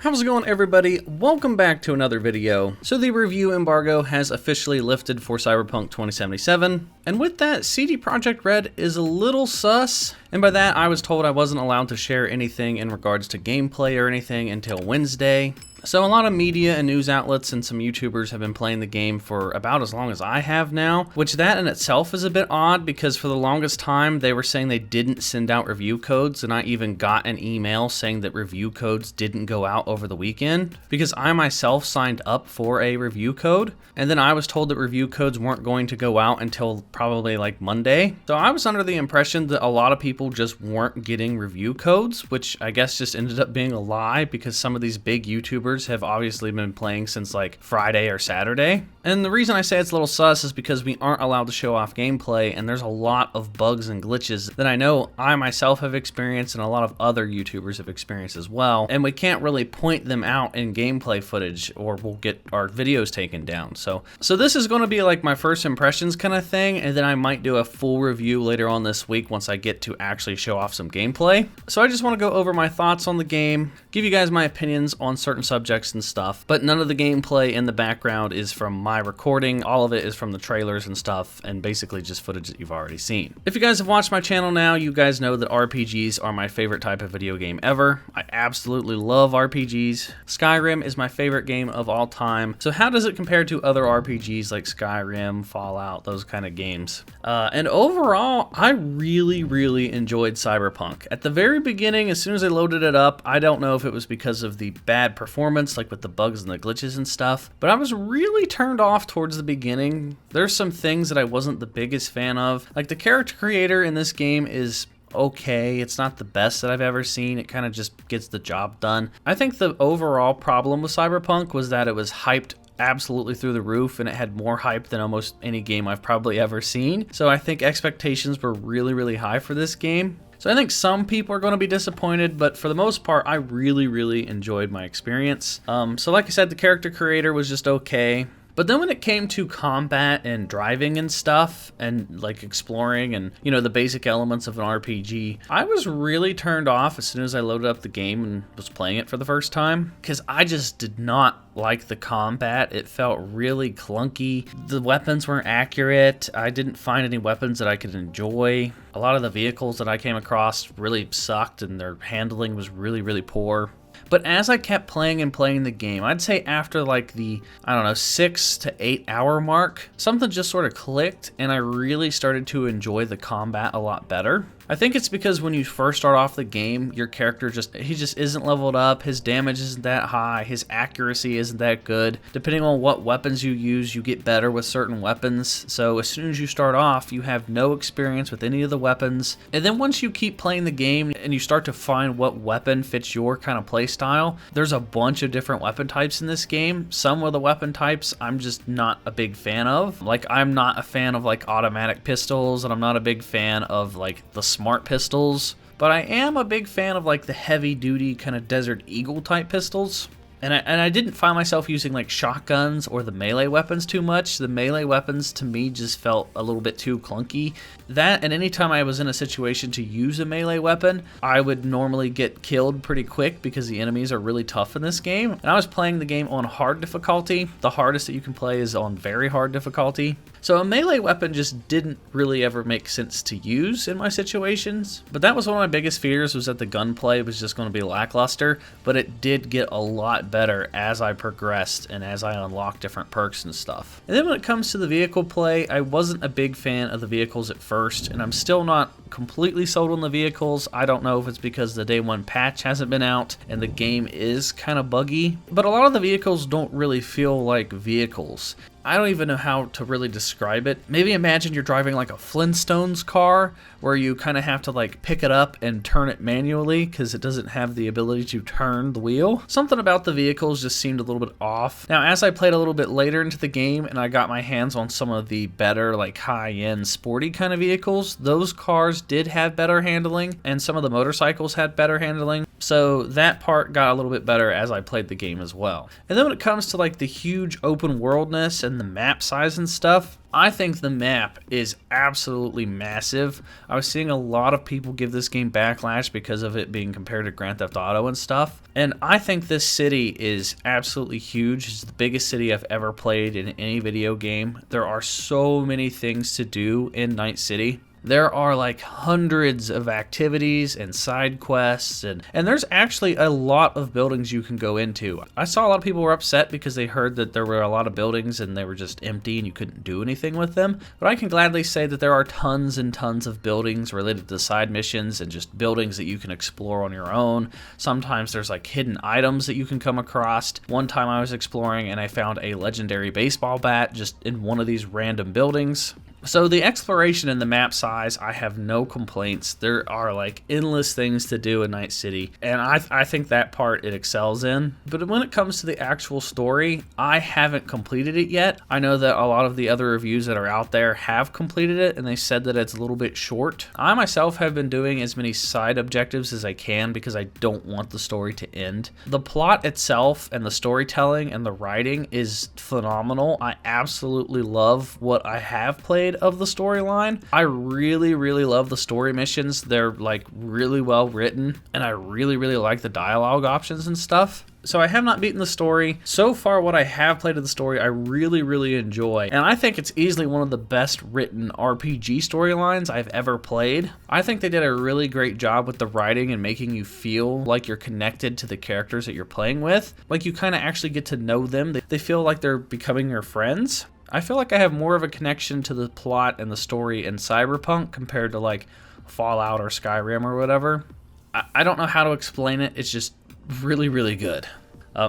How's it going, everybody? Welcome back to another video. So the review embargo has officially lifted for Cyberpunk 2077, and with that, CD Projekt Red is a little sus, and by that I was told I wasn't allowed to share anything in regards to gameplay or anything until Wednesday. So a lot of media and news outlets and some YouTubers have been playing the game for about as long as I have now, which that in itself is a bit odd because for the longest time they were saying they didn't send out review codes, and I even got an email saying that review codes didn't go out over the weekend because I myself signed up for a review code, and then I was told that review codes weren't going to go out until probably like Monday. So I was under the impression that a lot of people just weren't getting review codes, which I guess just ended up being a lie because some of these big YouTubers have obviously been playing since like Friday or Saturday. And the reason I say it's a little sus is because we aren't allowed to show off gameplay, and there's a lot of bugs and glitches that I know I myself have experienced and a lot of other YouTubers have experienced as well, and we can't really point them out in gameplay footage or we'll get our videos taken down. So this is going to be like my first impressions kind of thing, and then I might do a full review later on this week once I get to actually show off some gameplay. So I just want to go over my thoughts on the game, give you guys my opinions on certain subjects and stuff, but none of the gameplay in the background is from my recording. All of it is from the trailers and stuff, and basically just footage that you've already seen. If you guys have watched my channel now, you guys know that RPGs are my favorite type of video game ever. I absolutely love RPGs. Skyrim is my favorite game of all time. So how does it compare to other RPGs like Skyrim, Fallout, those kind of games? And overall, I really enjoyed Cyberpunk. At the very beginning, as soon as I loaded it up, I don't know if it was because of the bad performance, like with the bugs and the glitches and stuff, but I was really turned off towards the beginning. There's some things that I wasn't the biggest fan of. Like the character creator in this game is okay. It's not the best that I've ever seen. It kind of just gets the job done. I think the overall problem with Cyberpunk was that it was hyped absolutely through the roof, and it had more hype than almost any game I've probably ever seen. So I think expectations were really high for this game. So I think some people are going to be disappointed, but for the most part, I really enjoyed my experience. So like I said, the character creator was just okay. But then when it came to combat and driving and stuff, and like exploring and, you know, the basic elements of an RPG, I was really turned off as soon as I loaded up the game and was playing it for the first time, because I just did not like the combat. It felt really clunky. The weapons weren't accurate. I didn't find any weapons that I could enjoy. A lot of the vehicles that I came across really sucked, and their handling was really poor. But as I kept playing the game, I'd say after like the, I don't know, 6 to 8 hour mark, something just sort of clicked, and I really started to enjoy the combat a lot better. I think it's because when you first start off the game, your character he just isn't leveled up, his damage isn't that high, his accuracy isn't that good. Depending on what weapons you use, you get better with certain weapons. So as soon as you start off, you have no experience with any of the weapons. And then once you keep playing the game and you start to find what weapon fits your kind of play style, there's a bunch of different weapon types in this game. Some of the weapon types I'm just not a big fan of. Like, I'm not a fan of like automatic pistols, and I'm not a big fan of like the smart pistols, but I am a big fan of like the heavy duty kind of Desert Eagle type pistols. And I didn't find myself using like shotguns or the melee weapons too much. The melee weapons to me just felt a little bit too clunky. That, and anytime I was in a situation to use a melee weapon, I would normally get killed pretty quick because the enemies are really tough in this game. And I was playing the game on hard difficulty. The hardest that you can play is on very hard difficulty. So a melee weapon just didn't really ever make sense to use in my situations. But that was one of my biggest fears, was that the gunplay was just going to be lackluster, but it did get a lot better as I progressed and as I unlocked different perks and stuff. And then when it comes to the vehicle play, I wasn't a big fan of the vehicles at first, and I'm still not completely sold on the vehicles. I don't know if it's because the day one patch hasn't been out and the game is kind of buggy, but a lot of the vehicles don't really feel like vehicles. I don't even know how to really describe it. Maybe imagine you're driving like a Flintstones car where you kind of have to like pick it up and turn it manually because it doesn't have the ability to turn the wheel. Something about the vehicles just seemed a little bit off. Now, as I played a little bit later into the game and I got my hands on some of the better like high-end sporty kind of vehicles, those cars did have better handling, and some of the motorcycles had better handling. So that part got a little bit better as I played the game as well. And then when it comes to like the huge open worldness and the map size and stuff, I think the map is absolutely massive. I was seeing a lot of people give this game backlash because of it being compared to Grand Theft Auto and stuff. And I think this city is absolutely huge. It's the biggest city I've ever played in any video game. There are so many things to do in Night City. There are like hundreds of activities and side quests, and there's actually a lot of buildings you can go into. I saw a lot of people were upset because they heard that there were a lot of buildings and they were just empty and you couldn't do anything with them. But I can gladly say that there are tons and tons of buildings related to side missions and just buildings that you can explore on your own. Sometimes there's like hidden items that you can come across. One time I was exploring and I found a legendary baseball bat just in one of these random buildings. So the exploration and the map size, I have no complaints. There are like endless things to do in Night City, and I think that part it excels in. But when it comes to the actual story, I haven't completed it yet. I know that a lot of the other reviews that are out there have completed it, and they said that it's a little bit short. I myself have been doing as many side objectives as I can because I don't want the story to end. The plot itself and the storytelling and the writing is phenomenal. I absolutely love what I have played of the storyline. I really love the story missions. They're like really well written, and I really like the dialogue options and stuff. So I have not beaten the story. So far what I have played of the story I really enjoy, and I think it's easily one of the best written RPG storylines I've ever played. I think they did a really great job with the writing and making you feel like you're connected to the characters that you're playing with. Like you kind of actually get to know them. They feel like they're becoming your friends. I feel like I have more of a connection to the plot and the story in Cyberpunk compared to like Fallout or Skyrim or whatever. I don't know how to explain it. It's just really good.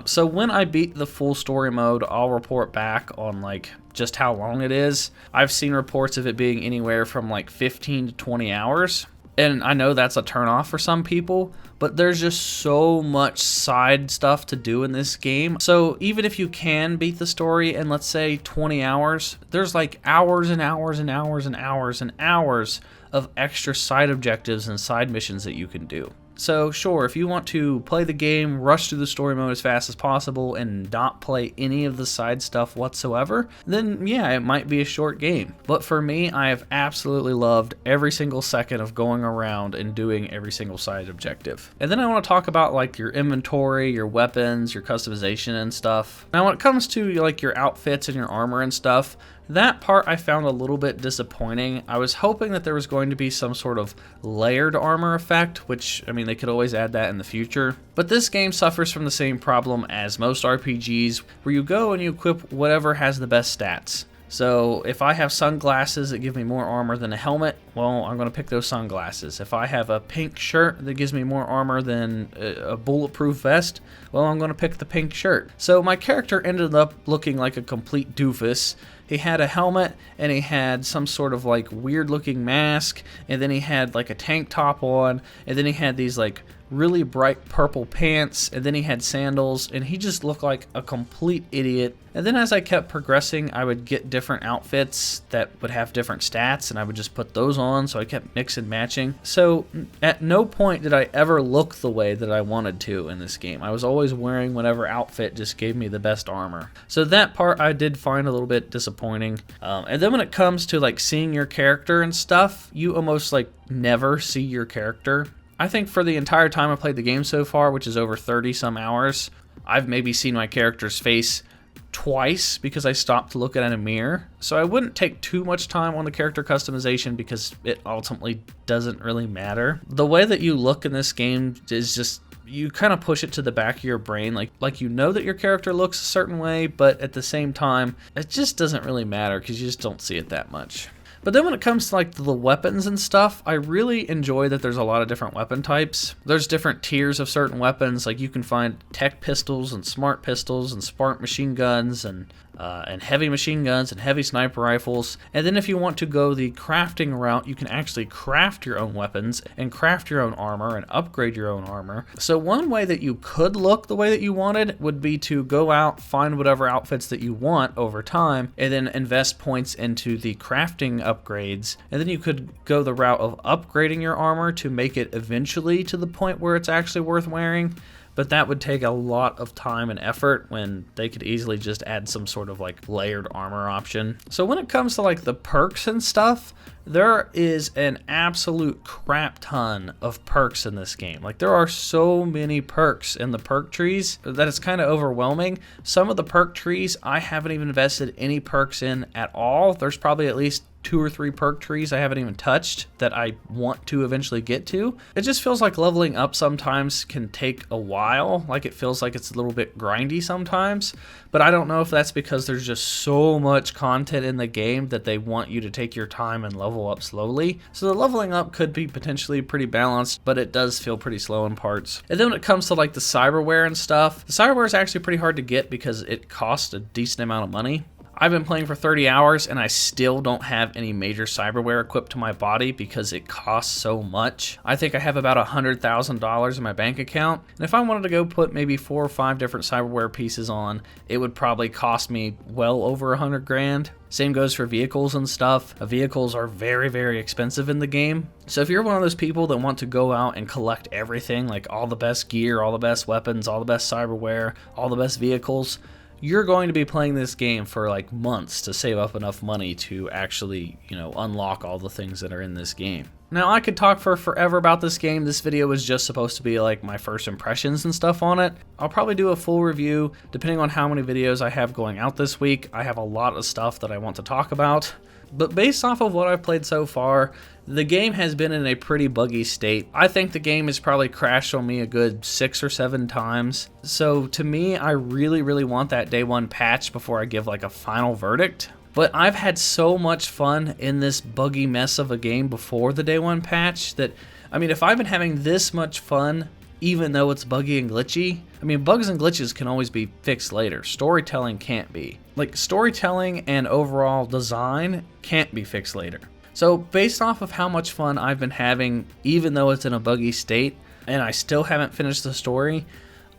So when I beat the full story mode, I'll report back on like just how long it is. I've seen reports of it being anywhere from like 15 to 20 hours. And I know that's a turnoff for some people, but there's just so much side stuff to do in this game. So even if you can beat the story in, let's say, 20 hours, there's like hours and hours and hours and hours and hours of extra side objectives and side missions that you can do. So sure, if you want to play the game, rush through the story mode as fast as possible, and not play any of the side stuff whatsoever, then yeah, it might be a short game. But for me, I have absolutely loved every single second of going around and doing every single side objective. And then I want to talk about like your inventory, your weapons, your customization and stuff. Now when it comes to like your outfits and your armor and stuff, that part I found a little bit disappointing. I was hoping that there was going to be some sort of layered armor effect, which, I mean, they could always add that in the future. But this game suffers from the same problem as most RPGs, where you go and you equip whatever has the best stats. So if I have sunglasses that give me more armor than a helmet, well, I'm going to pick those sunglasses. If I have a pink shirt that gives me more armor than a bulletproof vest, well, I'm going to pick the pink shirt. So my character ended up looking like a complete doofus. He had a helmet, and he had some sort of like weird looking mask, and then he had like a tank top on, and then he had these like really bright purple pants, and then he had sandals, and he just looked like a complete idiot. And then as I kept progressing, I would get different outfits that would have different stats, and I would just put those on, so I kept mix and matching. So at no point did I ever look the way that I wanted to in this game. I was always wearing whatever outfit just gave me the best armor. So that part I did find a little bit disappointing. And then when it comes to like seeing your character and stuff, you almost like never see your character. I think for the entire time I played the game so far, which is over 30 some hours, I've maybe seen my character's face twice because I stopped to look at it in a mirror. So I wouldn't take too much time on the character customization because it ultimately doesn't really matter. The way that you look in this game is just, you kind of push it to the back of your brain, like you know that your character looks a certain way, but at the same time, it just doesn't really matter because you just don't see it that much. But then when it comes to like the weapons and stuff, I really enjoy that there's a lot of different weapon types. There's different tiers of certain weapons, like you can find tech pistols and smart machine guns, and and heavy machine guns and heavy sniper rifles. And then if you want to go the crafting route, you can actually craft your own weapons and craft your own armor and upgrade your own armor. So one way that you could look the way that you wanted would be to go out, find whatever outfits that you want over time, and then invest points into the crafting upgrades. And then you could go the route of upgrading your armor to make it eventually to the point where it's actually worth wearing. But that would take a lot of time and effort when they could easily just add some sort of like layered armor option. So when it comes to like the perks and stuff, there is an absolute crap ton of perks in this game. Like there are so many perks in the perk trees that it's kind of overwhelming. Some of the perk trees I haven't even invested any perks in at all. There's probably at least 2 or 3 perk trees I haven't even touched that I want to eventually get to. It just feels like leveling up sometimes can take a while. Like it feels like it's a little bit grindy sometimes, but I don't know if that's because there's just so much content in the game that they want you to take your time and level up slowly. So the leveling up could be potentially pretty balanced, but it does feel pretty slow in parts. And then when it comes to like the cyberware and stuff, the cyberware is actually pretty hard to get because it costs a decent amount of money. I've been playing for 30 hours and I still don't have any major cyberware equipped to my body because it costs so much. I think I have about $100,000 in my bank account, and if I wanted to go put maybe 4 or 5 different cyberware pieces on, it would probably cost me well over 100 grand. Same goes for vehicles and stuff. Vehicles are very, very expensive in the game. So if you're one of those people that want to go out and collect everything, like all the best gear, all the best weapons, all the best cyberware, all the best vehicles, you're going to be playing this game for like months to save up enough money to actually, unlock all the things that are in this game. Now, I could talk for forever about this game. This video was just supposed to be like my first impressions and stuff on it. I'll probably do a full review depending on how many videos I have going out this week. I have a lot of stuff that I want to talk about. But based off of what I've played so far, the game has been in a pretty buggy state. I think the game has probably crashed on me a good 6 or 7 times. So to me, I really, really want that day 1 patch before I give like a final verdict. But I've had so much fun in this buggy mess of a game before the day 1 patch that, if I've been having this much fun, even though it's buggy and glitchy, bugs and glitches can always be fixed later. Storytelling can't be. Like, storytelling and overall design can't be fixed later. So based off of how much fun I've been having, even though it's in a buggy state, and I still haven't finished the story,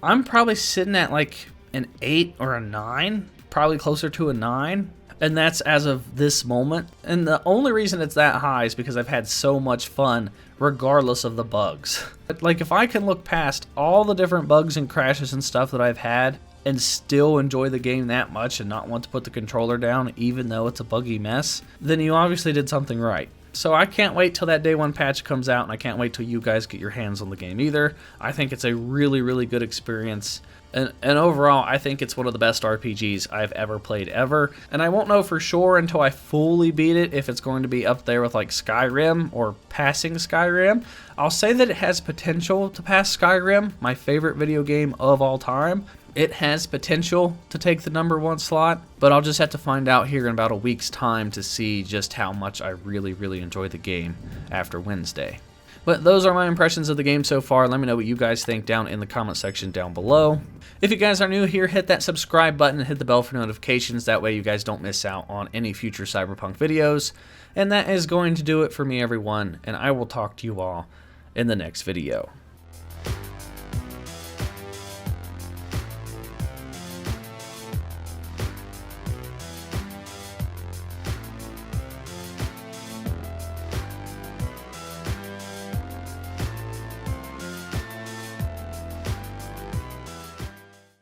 I'm probably sitting at like an 8 or a 9, probably closer to a 9. And that's as of this moment. And the only reason it's that high is because I've had so much fun regardless of the bugs. Like, if I can look past all the different bugs and crashes and stuff that I've had and still enjoy the game that much and not want to put the controller down even though it's a buggy mess, then you obviously did something right. So I can't wait till that day 1 patch comes out, and I can't wait till you guys get your hands on the game either. I think it's a really, really good experience. And overall, I think it's one of the best RPGs I've ever played ever. And I won't know for sure until I fully beat it if it's going to be up there with like Skyrim or passing Skyrim. I'll say that it has potential to pass Skyrim, my favorite video game of all time. It has potential to take the number 1 slot, but I'll just have to find out here in about a week's time to see just how much I really, really enjoy the game after Wednesday. But those are my impressions of the game so far. Let me know what you guys think down in the comment section down below. If you guys are new here, hit that subscribe button and hit the bell for notifications. That way you guys don't miss out on any future Cyberpunk videos. And that is going to do it for me, everyone, and I will talk to you all in the next video.